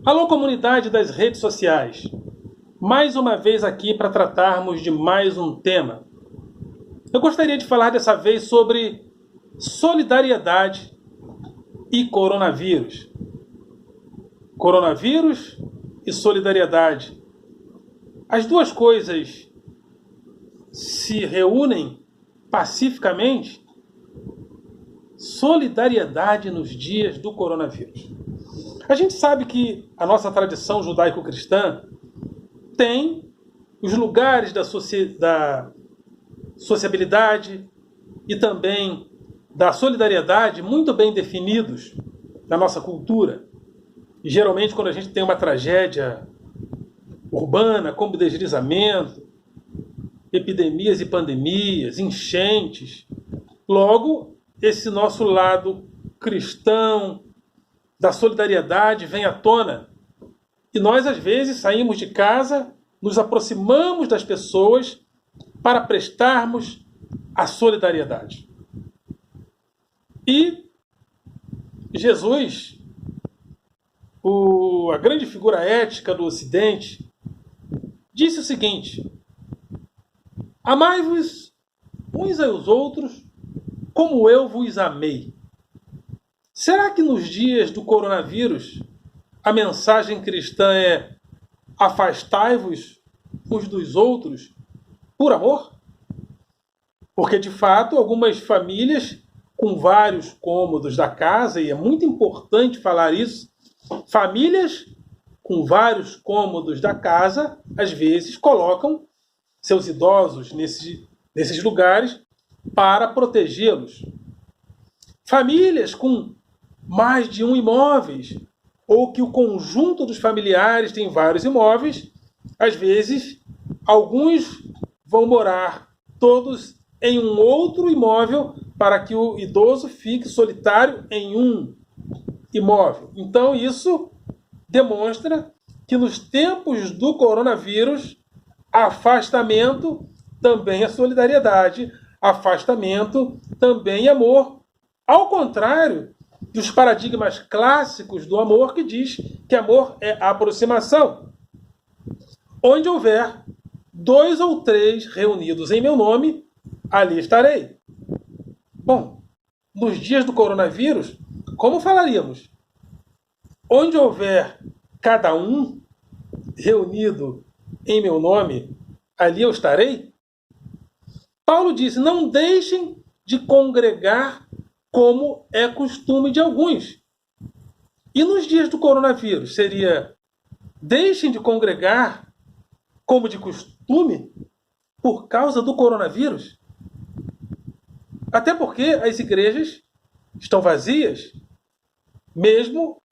Alô, comunidade das redes sociais. Mais uma vez aqui para tratarmos de mais um tema. Eu gostaria de falar dessa vez sobre solidariedade e coronavírus. Coronavírus e solidariedade. As duas coisas se reúnem pacificamente. Solidariedade nos dias do coronavírus. A gente sabe que a nossa tradição judaico-cristã tem os lugares da sociabilidade e também da solidariedade muito bem definidos na nossa cultura. E geralmente quando a gente tem uma tragédia urbana, como deslizamento, epidemias e pandemias, enchentes, logo esse nosso lado cristão da solidariedade vem à tona. E nós, às vezes, saímos de casa, nos aproximamos das pessoas para prestarmos a solidariedade. E Jesus, a grande figura ética do Ocidente, disse o seguinte: amai-vos uns aos outros como eu vos amei. Será que nos dias do coronavírus a mensagem cristã é afastai-vos uns dos outros por amor? Porque, de fato, algumas famílias com vários cômodos da casa, e é muito importante falar isso, famílias com vários cômodos da casa, às vezes colocam seus idosos nesses lugares para protegê-los. Famílias com mais de um imóveis, ou que o conjunto dos familiares tem vários imóveis, às vezes, alguns vão morar todos em um outro imóvel para que o idoso fique solitário em um imóvel. Então, isso demonstra que nos tempos do coronavírus, afastamento também é solidariedade, afastamento também é amor. Ao contrário dos paradigmas clássicos do amor, que diz que amor é aproximação. Onde houver 2 ou 3 reunidos em meu nome, ali estarei. Bom, nos dias do coronavírus, como falaríamos? Onde houver cada um reunido em meu nome, ali eu estarei? Paulo disse: não deixem de congregar como é costume de alguns. E nos dias do coronavírus, seria deixem de congregar como de costume por causa do coronavírus? Até porque as igrejas estão vazias, mesmo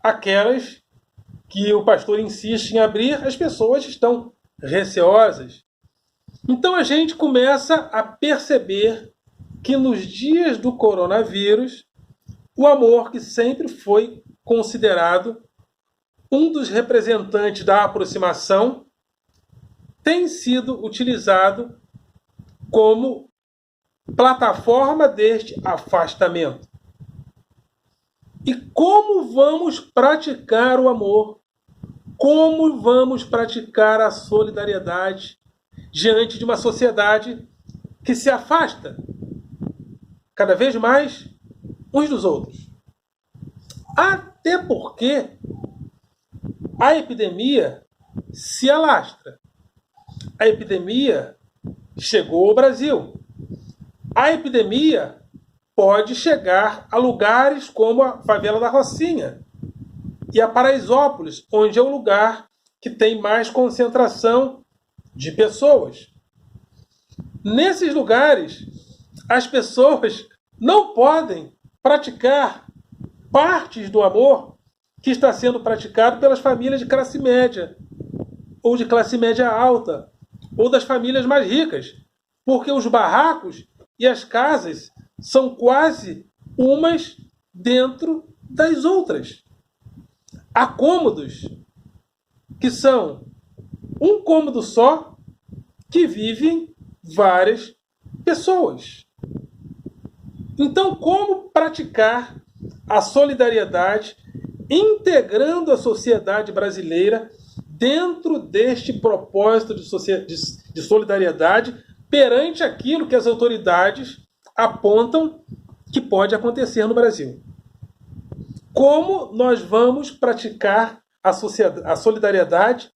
aquelas que o pastor insiste em abrir, as pessoas estão receosas. Então a gente começa a perceber que nos dias do coronavírus, o amor, que sempre foi considerado um dos representantes da aproximação, tem sido utilizado como plataforma deste afastamento. E como vamos praticar o amor? Como vamos praticar a solidariedade diante de uma sociedade que se afasta cada vez mais uns dos outros? Até porque a epidemia se alastra. A epidemia chegou ao Brasil. A epidemia pode chegar a lugares como a favela da Rocinha e a Paraisópolis, onde é o lugar que tem mais concentração de pessoas. Nesses lugares, as pessoas não podem praticar partes do amor que está sendo praticado pelas famílias de classe média, ou de classe média alta, ou das famílias mais ricas, porque os barracos e as casas são quase umas dentro das outras. Há cômodos que são um cômodo só, que vivem várias pessoas. Então, como praticar a solidariedade integrando a sociedade brasileira dentro deste propósito de solidariedade perante aquilo que as autoridades apontam que pode acontecer no Brasil. Como nós vamos praticar a solidariedade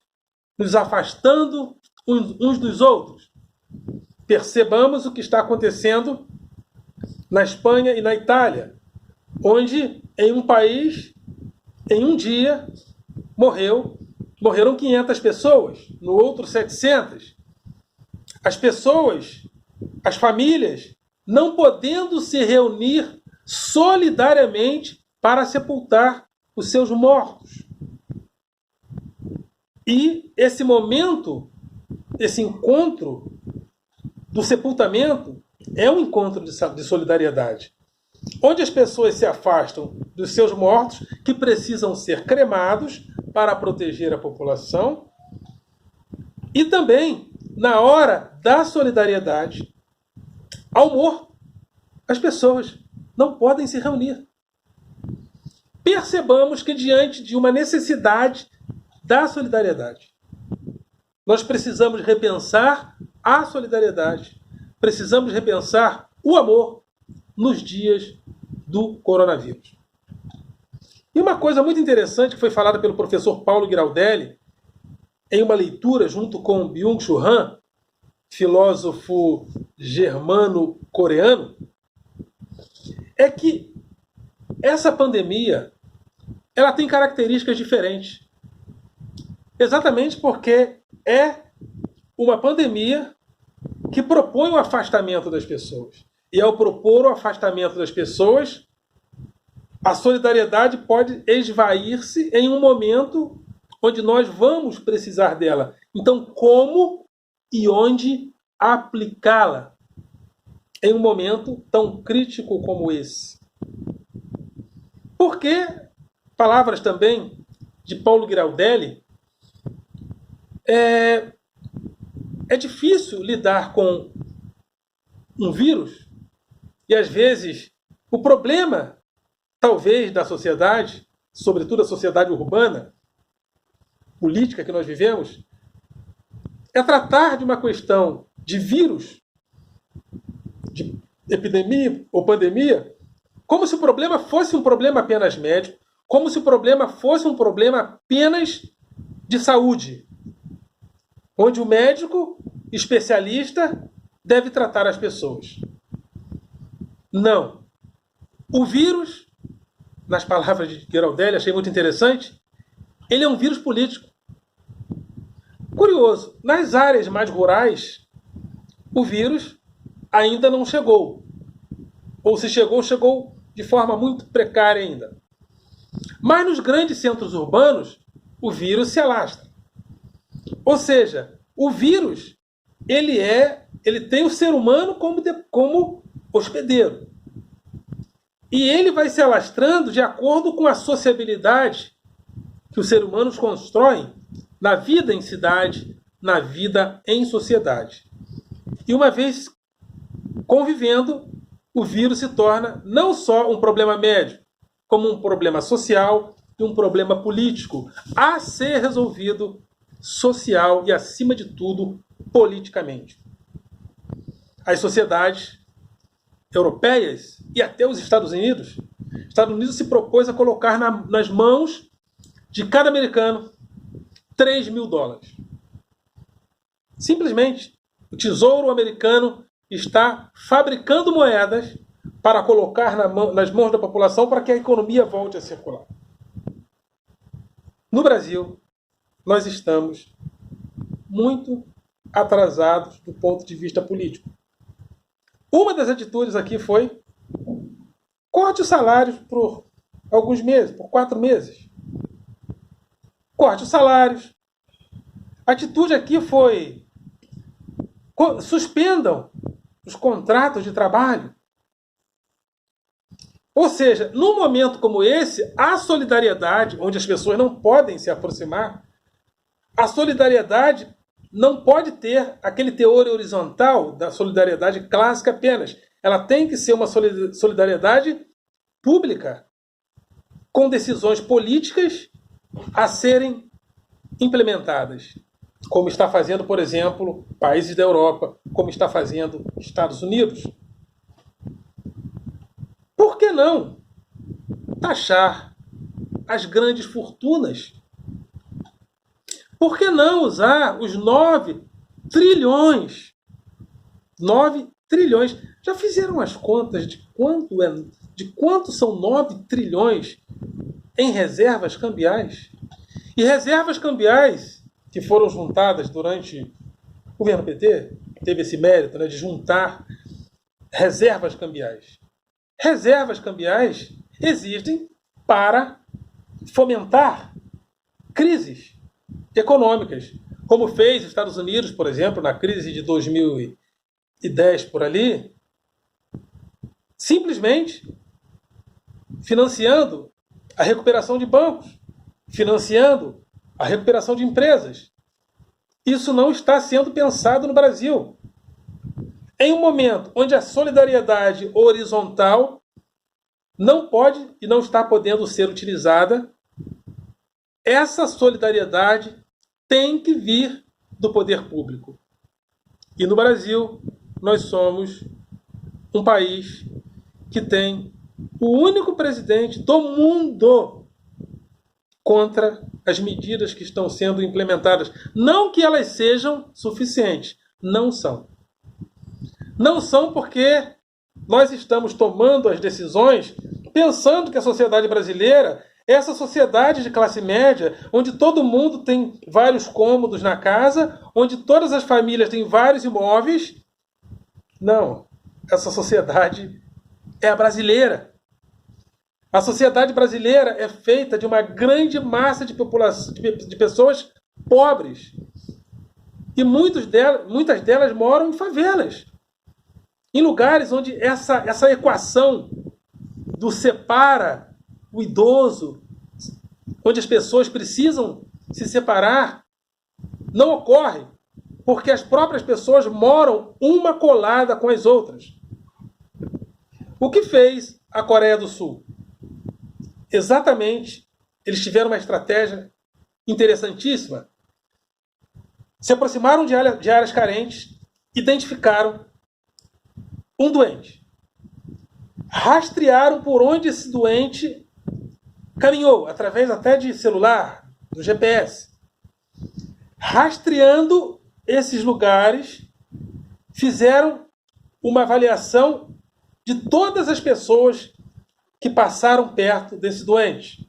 nos afastando uns dos outros? Percebamos o que está acontecendo na Espanha e na Itália, onde em um país, em um dia, morreram 500 pessoas, no outro 700. As pessoas, as famílias, não podendo se reunir solidariamente para sepultar os seus mortos. E esse momento, esse encontro do sepultamento é um encontro de solidariedade, onde as pessoas se afastam dos seus mortos, que precisam ser cremados para proteger a população, e também, na hora da solidariedade ao morto, as pessoas não podem se reunir. Percebamos que, diante de uma necessidade da solidariedade, nós precisamos repensar a solidariedade, precisamos repensar o amor nos dias do coronavírus. E uma coisa muito interessante que foi falada pelo professor Paulo Giraldelli em uma leitura junto com Byung-Chul Han, filósofo germano-coreano, é que essa pandemia ela tem características diferentes. Exatamente porque é uma pandemia que propõe o afastamento das pessoas. E ao propor o afastamento das pessoas, a solidariedade pode esvair-se em um momento onde nós vamos precisar dela. Então, como e onde aplicá-la em um momento tão crítico como esse? Porque, palavras também de Paulo Giraldelli, é difícil lidar com um vírus e, às vezes, o problema, talvez, da sociedade, sobretudo a sociedade urbana, política que nós vivemos, é tratar de uma questão de vírus, de epidemia ou pandemia, como se o problema fosse um problema apenas médico, como se o problema fosse um problema apenas de saúde, onde o médico especialista deve tratar as pessoas. Não. O vírus, nas palavras de Giraldelli, achei muito interessante, ele é um vírus político. Curioso, nas áreas mais rurais, o vírus ainda não chegou. Ou se chegou, chegou de forma muito precária ainda. Mas nos grandes centros urbanos, o vírus se alastra. Ou seja, o vírus, ele tem o ser humano como hospedeiro. E ele vai se alastrando de acordo com a sociabilidade que os seres humanos constroem na vida em cidade, na vida em sociedade. E uma vez convivendo, o vírus se torna não só um problema médico, como um problema social e um problema político a ser resolvido social e, acima de tudo, politicamente. As sociedades europeias e até os Estados Unidos se propôs a colocar nas mãos de cada americano $3.000. Simplesmente, o Tesouro americano está fabricando moedas para colocar nas mãos da população para que a economia volte a circular. No Brasil, nós estamos muito atrasados do ponto de vista político. Uma das atitudes aqui foi corte os salários por alguns meses, por 4 meses. Corte os salários. A atitude aqui foi suspendam os contratos de trabalho. Ou seja, num momento como esse, a solidariedade, onde as pessoas não podem se aproximar, a solidariedade não pode ter aquele teor horizontal da solidariedade clássica apenas. Ela tem que ser uma solidariedade pública. com decisões políticas a serem implementadas, como está fazendo, por exemplo, países da Europa, como está fazendo Estados Unidos. Por que não taxar as grandes fortunas? Por que não usar os 9 trilhões? 9 trilhões. Já fizeram as contas de quanto são 9 trilhões em reservas cambiais? E reservas cambiais que foram juntadas durante o governo PT, teve esse mérito, né, de juntar reservas cambiais. Reservas cambiais existem para fomentar crises econômicas, como fez os Estados Unidos, por exemplo, na crise de 2010 por ali, simplesmente financiando a recuperação de bancos, financiando a recuperação de empresas. Isso não está sendo pensado no Brasil. Em um momento onde a solidariedade horizontal não pode e não está podendo ser utilizada, essa solidariedade tem que vir do poder público. E no Brasil, nós somos um país que tem o único presidente do mundo contra as medidas que estão sendo implementadas. Não que elas sejam suficientes. Não são. Não são porque nós estamos tomando as decisões pensando que a sociedade brasileira é essa sociedade de classe média, onde todo mundo tem vários cômodos na casa, onde todas as famílias têm vários imóveis. Não. Essa sociedade é a brasileira. A sociedade brasileira é feita de uma grande massa de população, de pessoas pobres. E muitas delas moram em favelas. Em lugares onde essa equação do separa o idoso, onde as pessoas precisam se separar, não ocorre, porque as próprias pessoas moram uma colada com as outras. O que fez a Coreia do Sul? Exatamente, eles tiveram uma estratégia interessantíssima. Se aproximaram de áreas carentes, identificaram um doente. Rastrearam por onde esse doente caminhou, através até de celular, do GPS. Rastreando esses lugares, fizeram uma avaliação de todas as pessoas que passaram perto desse doente.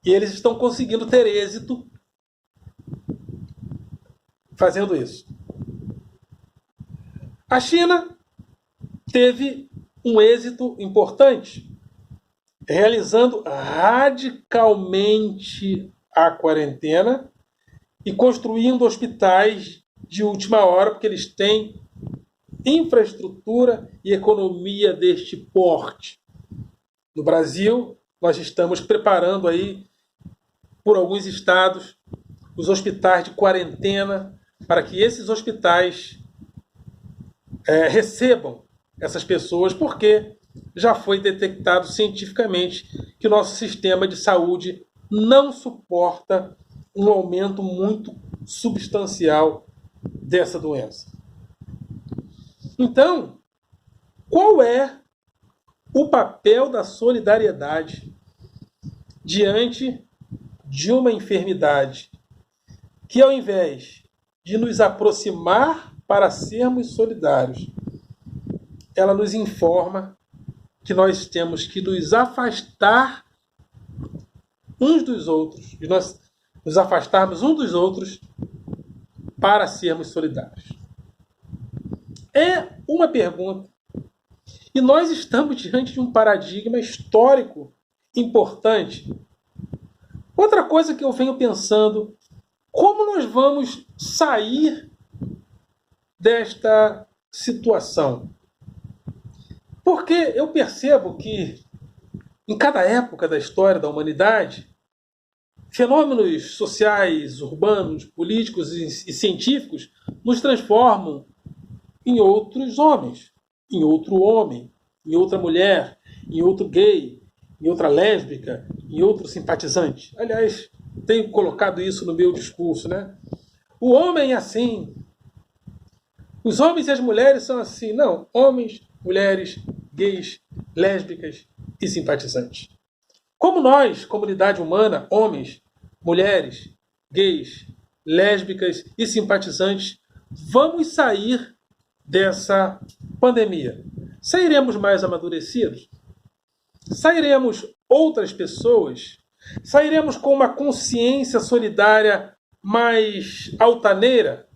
E eles estão conseguindo ter êxito fazendo isso. A China teve um êxito importante, realizando radicalmente a quarentena e construindo hospitais de última hora, porque eles têm infraestrutura e economia deste porte. No Brasil, nós estamos preparando aí, por alguns estados, os hospitais de quarentena, para que esses hospitais recebam essas pessoas, porque já foi detectado cientificamente que o nosso sistema de saúde não suporta um aumento muito substancial dessa doença. Então, qual é o papel da solidariedade diante de uma enfermidade que, ao invés de nos aproximar para sermos solidários, ela nos informa que nós temos que nos afastar uns dos outros, e nós nos afastarmos uns dos outros para sermos solidários? É uma pergunta. E nós estamos diante de um paradigma histórico importante. Outra coisa que eu venho pensando, como nós vamos sair desta situação? Porque eu percebo que, em cada época da história da humanidade, fenômenos sociais, urbanos, políticos e científicos nos transformam em outros homens, em outro homem, em outra mulher, em outro gay, em outra lésbica, em outro simpatizante. Aliás, tenho colocado isso no meu discurso, né? O homem é assim. Os homens e as mulheres são assim. Não, homens, mulheres, gays, lésbicas e simpatizantes. Como nós, comunidade humana, homens, mulheres, gays, lésbicas e simpatizantes, vamos sair dessa pandemia? Sairemos mais amadurecidos? Sairemos outras pessoas? Sairemos com uma consciência solidária mais altaneira?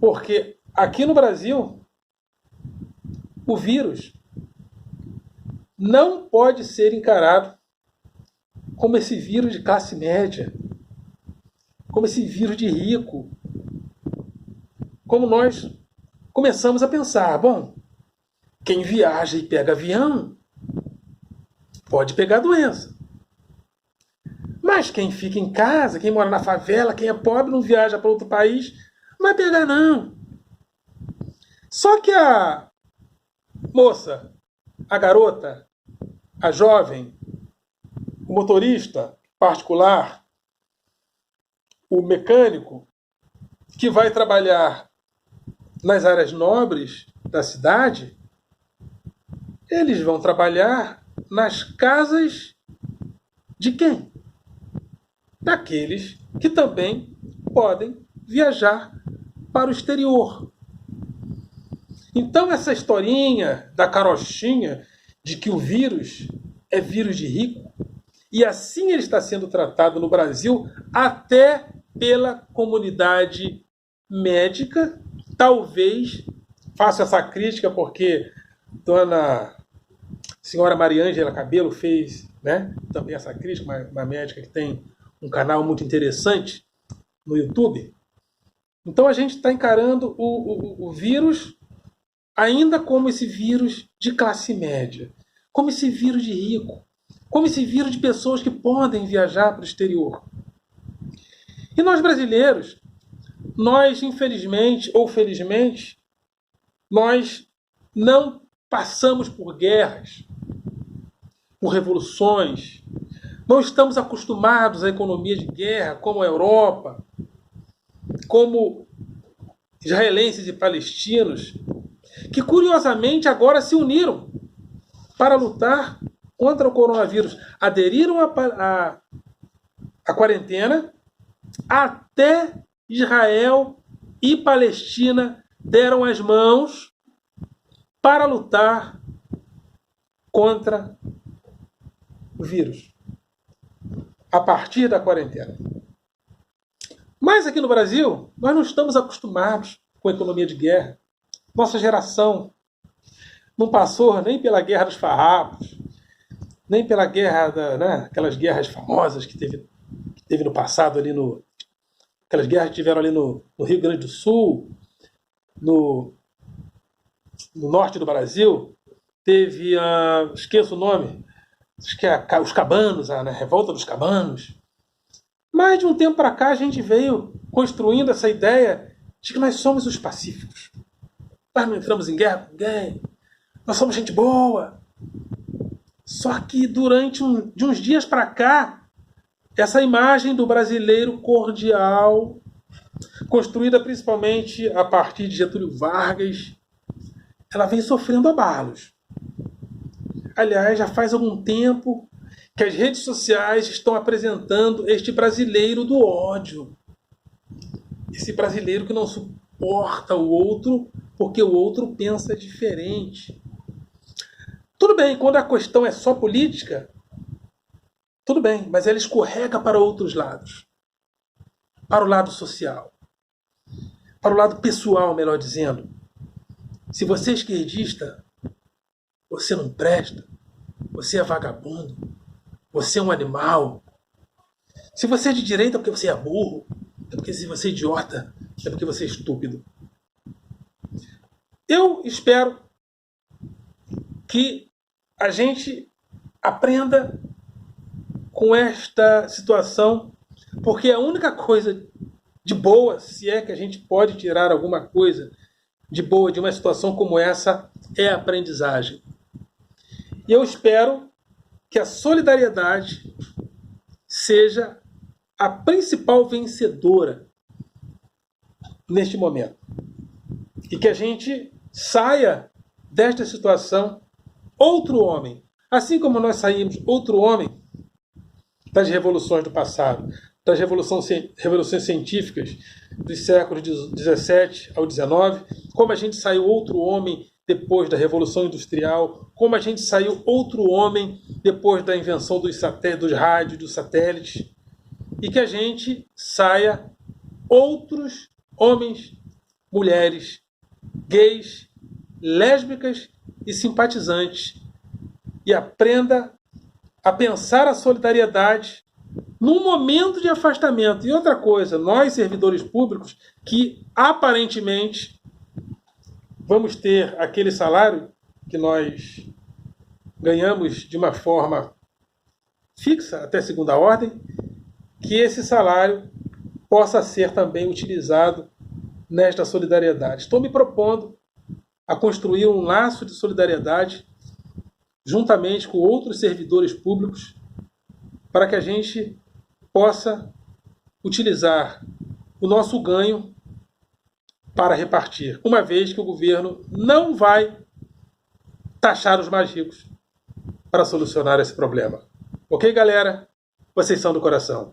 Porque aqui no Brasil, o vírus não pode ser encarado como esse vírus de classe média, como esse vírus de rico. Como nós começamos a pensar, bom, quem viaja e pega avião pode pegar doença. Mas quem fica em casa, quem mora na favela, quem é pobre, não viaja para outro país, não vai pegar não. Só que a moça, a garota, a jovem, o motorista particular, o mecânico, que vai trabalhar nas áreas nobres da cidade, eles vão trabalhar nas casas de quem? Daqueles que também podem viajar para o exterior. Então essa historinha da carochinha de que o vírus é vírus de rico, e assim ele está sendo tratado no Brasil até pela comunidade médica. Talvez, faço essa crítica porque senhora Mariângela Cabelo fez, né, também essa crítica, uma médica que tem um canal muito interessante no YouTube. Então a gente está encarando o vírus ainda como esse vírus de classe média, como esse vírus de rico, como esse vírus de pessoas que podem viajar para o exterior. E nós brasileiros, nós infelizmente ou felizmente, nós não passamos por guerras, por revoluções, não estamos acostumados à economia de guerra como a Europa, como israelenses e palestinos, que curiosamente agora se uniram para lutar contra o coronavírus. Aderiram à quarentena, até Israel e Palestina deram as mãos para lutar contra o vírus, a partir da quarentena. Mas aqui no Brasil, nós não estamos acostumados com a economia de guerra. Nossa geração não passou nem pela Guerra dos Farrapos, nem pela guerra, aquelas guerras famosas que teve no passado, aquelas guerras que tiveram ali no Rio Grande do Sul, no norte do Brasil. Teve, esqueço o nome, acho que é os Cabanos, a Revolta dos Cabanos. Mas de um tempo para cá a gente veio construindo essa ideia de que nós somos os pacíficos. Nós não entramos em guerra com ninguém. Nós somos gente boa. Só que de uns dias para cá, essa imagem do brasileiro cordial, construída principalmente a partir de Getúlio Vargas, ela vem sofrendo abalos. Aliás, já faz algum tempo que as redes sociais estão apresentando este brasileiro do ódio. Esse brasileiro que não suporta o outro porque o outro pensa diferente. Tudo bem, quando a questão é só política, tudo bem, mas ela escorrega para outros lados. Para o lado social. Para o lado pessoal, melhor dizendo. Se você é esquerdista, você não presta, você é vagabundo, você é um animal. Se você é de direita é porque você é burro, é porque se você é idiota, é porque você é estúpido. Eu espero que a gente aprenda com esta situação, porque a única coisa de boa, se é que a gente pode tirar alguma coisa de boa de uma situação como essa, é a aprendizagem. E eu espero que a solidariedade seja a principal vencedora neste momento. E que a gente saia desta situação outro homem. Assim como nós saímos outro homem das revoluções do passado, das revoluções científicas dos séculos 17 ao 19, como a gente saiu outro homem depois da Revolução Industrial, como a gente saiu outro homem depois da invenção dos rádios, dos satélites, e que a gente saia outros homens, mulheres, gays, lésbicas e simpatizantes, e aprenda a pensar a solidariedade num momento de afastamento. E outra coisa, nós, servidores públicos, que aparentemente vamos ter aquele salário que nós ganhamos de uma forma fixa até segunda ordem, que esse salário possa ser também utilizado nesta solidariedade. Estou me propondo a construir um laço de solidariedade juntamente com outros servidores públicos para que a gente possa utilizar o nosso ganho para repartir, uma vez que o governo não vai taxar os mais ricos para solucionar esse problema. Ok, galera? Vocês são do coração.